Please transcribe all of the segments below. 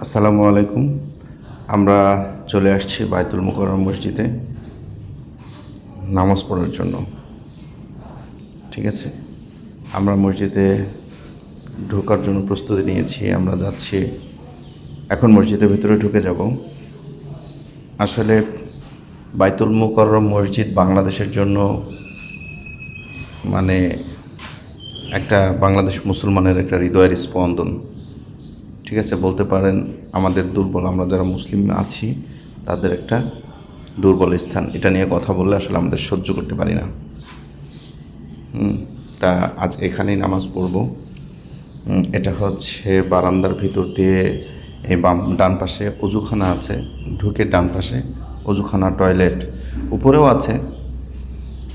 আসসালামু আলাইকুম। আমরা চলে আসছি বায়তুল মুকাররম মসজিদে নামাজ পড়ার জন্য। ঠিক আছে, আমরা মসজিদে ঢোকার জন্য প্রস্তুতি নিয়েছি। আমরা যাচ্ছি, এখন মসজিদের ভিতরে ঢুকে যাব। আসলে বায়তুল মুকাররম মসজিদ বাংলাদেশের জন্য মানে একটা বাংলাদেশ মুসলমানের একটা হৃদয়ের স্পন্দন। ঠিক আছে, বলতে পারেন আমাদের দুর্বল, আমরা যারা মুসলিম আছি তাদের একটা দুর্বল স্থান। এটা নিয়ে কথা বললে আসলে আমাদের সহ্য করতে পারি না। তা আজ এখানেই নামাজ পড়ব। এটা হচ্ছে বারান্দার ভিতর দিয়ে এই ডান পাশে অজুখানা আছে, ঢুকে ডান পাশে অজুখানা, টয়লেট উপরেও আছে।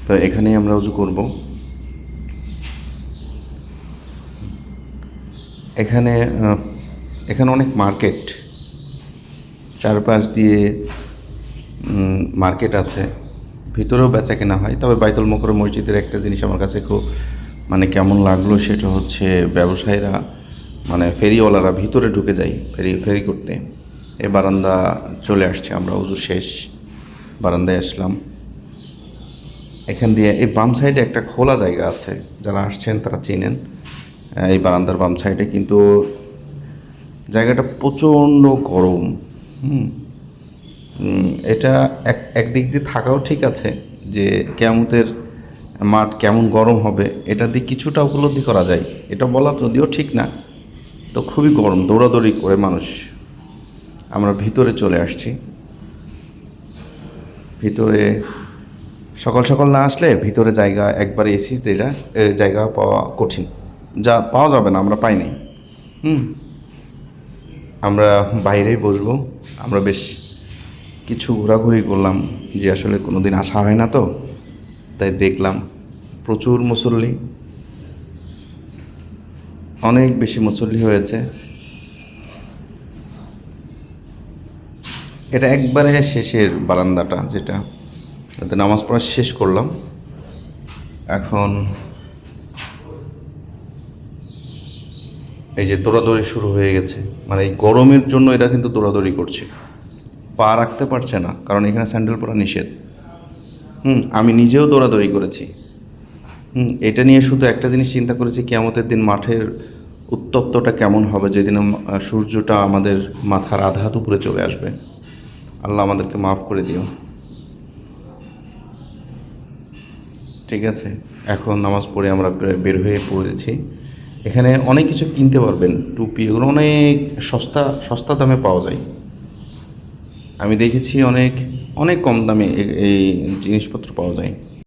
তো এখানেই আমরা অজু করব। এখানে এখানে অনেক মার্কেট, চারপাশ দিয়ে মার্কেট আছে, ভিতরেও বেচা কেনা হয়। তবে বায়তুল মুকাররম মসজিদের একটা জিনিস আমার কাছে খুব কেমন লাগলো, সেটা হচ্ছে ব্যবসায়ীরা ফেরিওয়ালারা ভিতরে ঢুকে যায় ফেরি করতে। এই বারান্দা চলে আসছে, আমরা উজু শেষ বারান্দায় আসলাম। এখান দিয়ে এই বাম সাইডে একটা খোলা জায়গা আছে, যারা আসছেন তারা চিনেন। এই বারান্দার বাম সাইডে কিন্তু জায়গাটা প্রচণ্ড গরম। এটা একদিক দিয়ে থাকাও ঠিক আছে, যে কিয়ামতের মাঠ কেমন গরম হবে এটা দিয়ে কিছুটা উপলব্ধি করা যায়। এটা বলা যদিও ঠিক না, তো খুবই গরম, দৌড়াদৌড়ি করে মানুষ। আমরা ভিতরে চলে আসছি। ভিতরে সকাল সকাল না আসলে ভিতরে জায়গা একবারে এসিতে জায়গা পাওয়া কঠিন, যা পাওয়া যাবে না, আমরা পাইনি। আমরা বাইরেই বসবো। আমরা বেশ কিছু ঘোরাঘুরি করলাম, যে আসলে কোনো দিন আসা হয় না, তো তাই দেখলাম প্রচুর মুসল্লি, অনেক বেশি মুসল্লি হয়েছে। এটা একবারে শেষের বারান্দাটা, যেটা নামাজ পড়া শেষ করলাম। এখন এই যে দৌড়াদৌড়ি শুরু হয়ে গেছে, এই গরমের জন্য এটা কিন্তু দৌড়াদৌড়ি করছে, পা রাখতে পারছে না, কারণ এখানে স্যান্ডেল পরা নিষেধ। আমি নিজেও দৌড়াদৌড়ি করেছি। এটা নিয়ে শুধু একটা জিনিস চিন্তা করেছি, কিয়ামতের দিন মাঠের উত্তপ্তটা কেমন হবে, যেদিন সূর্যটা আমাদের মাথার আধা হাত উপরে চলে আসবে। আল্লাহ আমাদেরকে মাফ করে দিও। ঠিক আছে, এখন নামাজ পড়ে আমরা বের হয়ে পড়েছি। এখানে অনেক কিছু কিনতে পারবেন, টুপি, এগুলো অনেক সস্তা সস্তা দামে পাওয়া যায়। আমি দেখেছি অনেক অনেক কম দামে এই জিনিসপত্র পাওয়া যায়।